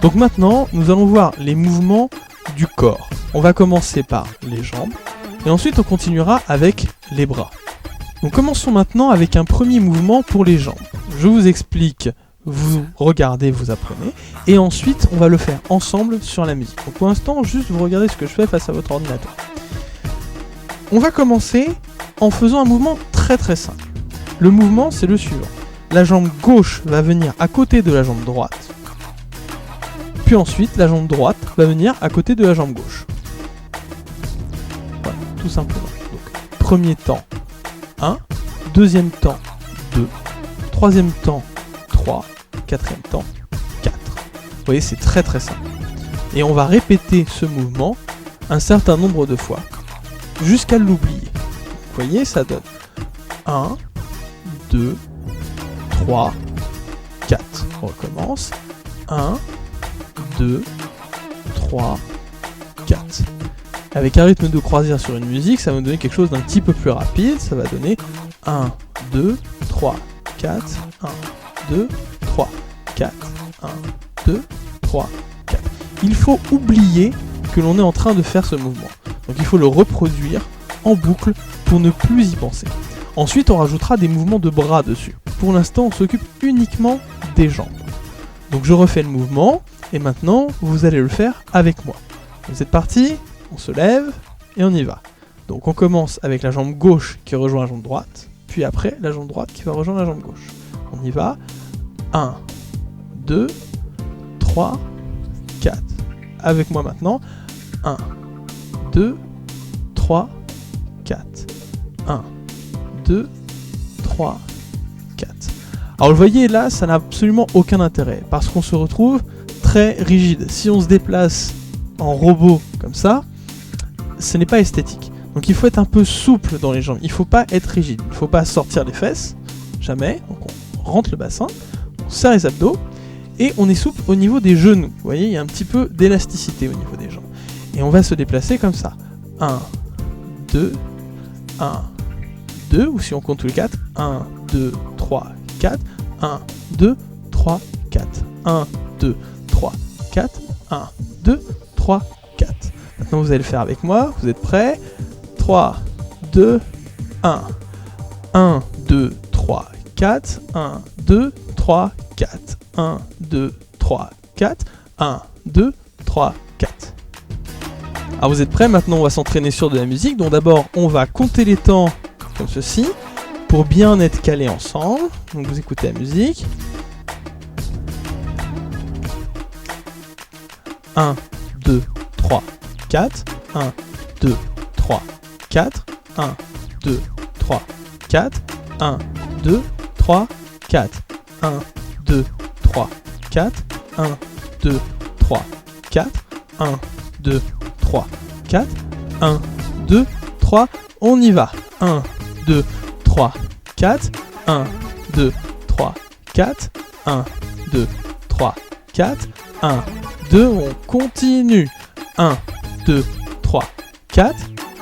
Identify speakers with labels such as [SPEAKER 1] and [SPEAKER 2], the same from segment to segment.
[SPEAKER 1] Donc maintenant, nous allons voir les mouvements du corps. On va commencer par les jambes, et ensuite on continuera avec les bras. Donc commençons maintenant avec un premier mouvement pour les jambes. Je vous explique, vous regardez, vous apprenez, et ensuite on va le faire ensemble sur la musique. Donc pour l'instant, juste vous regardez ce que je fais face à votre ordinateur. On va commencer en faisant un mouvement très très simple. Le mouvement, c'est le suivant. La jambe gauche va venir à côté de la jambe droite, puis ensuite la jambe droite va venir à côté de la jambe gauche. Voilà, tout simplement. Donc, premier temps, 1, deuxième temps, 2, troisième temps, 3, quatrième temps, 4. Vous voyez, c'est très très simple. Et on va répéter ce mouvement un certain nombre de fois, jusqu'à l'oublier. Vous voyez, ça donne 1, 2, 3, 4. On recommence. 1, 2, 3, 4. Avec un rythme de croisière sur une musique, ça va nous donner quelque chose d'un petit peu plus rapide. Ça va donner 1, 2, 3, 4, 1, 2, 3, 4, 1, 2, 3, 4. Il faut oublier que l'on est en train de faire ce mouvement. Donc il faut le reproduire en boucle pour ne plus y penser. Ensuite, on rajoutera des mouvements de bras dessus. Pour l'instant, on s'occupe uniquement des jambes. Donc je refais le mouvement, et maintenant, vous allez le faire avec moi. Vous êtes partis ? On se lève, et on y va. Donc on commence avec la jambe gauche qui rejoint la jambe droite, puis après, la jambe droite qui va rejoindre la jambe gauche. On y va. 1, 2, 3, 4. Avec moi maintenant. 1, 2, 3, 4. 1, 2, 3, 4. Alors, vous voyez, là, ça n'a absolument aucun intérêt, parce qu'on se retrouve très rigide. Si on se déplace en robot comme ça, ce n'est pas esthétique. Donc, il faut être un peu souple dans les jambes. Il ne faut pas être rigide. Il ne faut pas sortir les fesses, jamais. Donc, on rentre le bassin, on serre les abdos, et on est souple au niveau des genoux. Vous voyez, il y a un petit peu d'élasticité au niveau des jambes. Et on va se déplacer comme ça. 1, 2, 1, 2, ou si on compte tous les 4, 1, 2, 3, 4, 1, 2, 3, 4, 1, 2, 3, 4, 1, 2, 3, 4. Maintenant vous allez le faire avec moi, vous êtes prêts ? 3, 2, 1. 1, 2, 3, 4, 1, 2, 3, 4, 1, 2, 3, 4, 1, 2, 3, 4. Alors vous êtes prêts ? Maintenant on va s'entraîner sur de la musique. Donc d'abord on va compter les temps comme ceci pour bien être calés ensemble. Donc vous écoutez la musique. 1, 2, 3, 4. 1, 2, 3, 4. 1, 2, 3, 4. 1, 2, 3, 4. 1, 2, 3, 4. 1, 2, 3, 4. 1, 2, 3, 4, 1, 2, 3, on y va. 1, 2, 3, 4, 1, 2, 3, 4, 1, 2, 3, 4, 1, 2, on continue. 1, 2, 3, 4,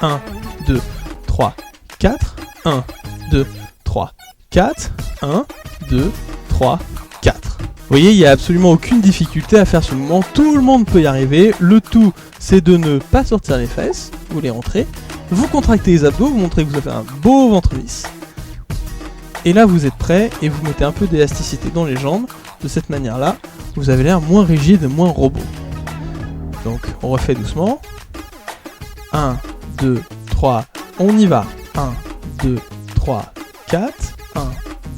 [SPEAKER 1] 1, 2, 3, 4, 1, 2, 3, 4, 1, 2, 3, 4. Vous voyez, il n'y a absolument aucune difficulté à faire ce mouvement, tout le monde peut y arriver. Le tout, c'est de ne pas sortir les fesses, vous les rentrez, vous contractez les abdos, vous montrez que vous avez un beau ventre lisse. Et là, vous êtes prêts et vous mettez un peu d'élasticité dans les jambes. De cette manière-là, vous avez l'air moins rigide, moins robot. Donc, on refait doucement. 1, 2, 3, on y va. 1, 2, 3, 4. 1,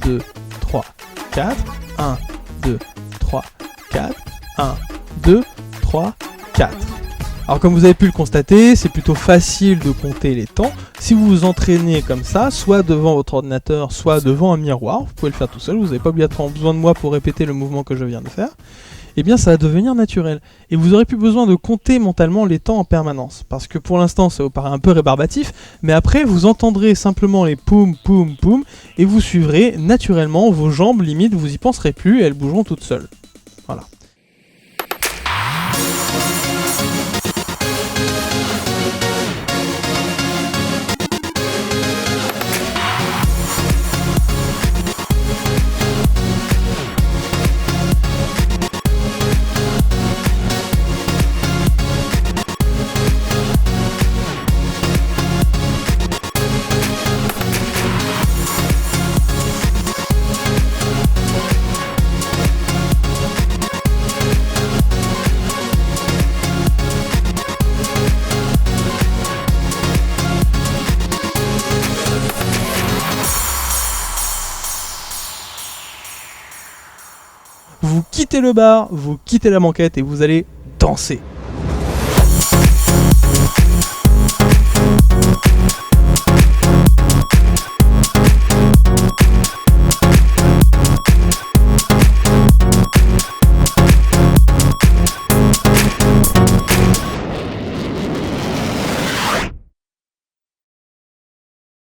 [SPEAKER 1] 2, 3, 4. 1, 2, 3, 4. 1, 2, 3, 4. Alors comme vous avez pu le constater, c'est plutôt facile de compter les temps. Si vous vous entraînez comme ça, soit devant votre ordinateur, soit devant un miroir, vous pouvez le faire tout seul, vous n'avez pas obligatoirement besoin de moi pour répéter le mouvement que je viens de faire, eh bien ça va devenir naturel. Et vous n'aurez plus besoin de compter mentalement les temps en permanence. Parce que pour l'instant, ça vous paraît un peu rébarbatif, mais après vous entendrez simplement les poum, poum, poum, et vous suivrez naturellement vos jambes, limite vous y penserez plus, et elles bougeront toutes seules. Voilà. vous quittez le bar, vous quittez la banquette et vous allez danser.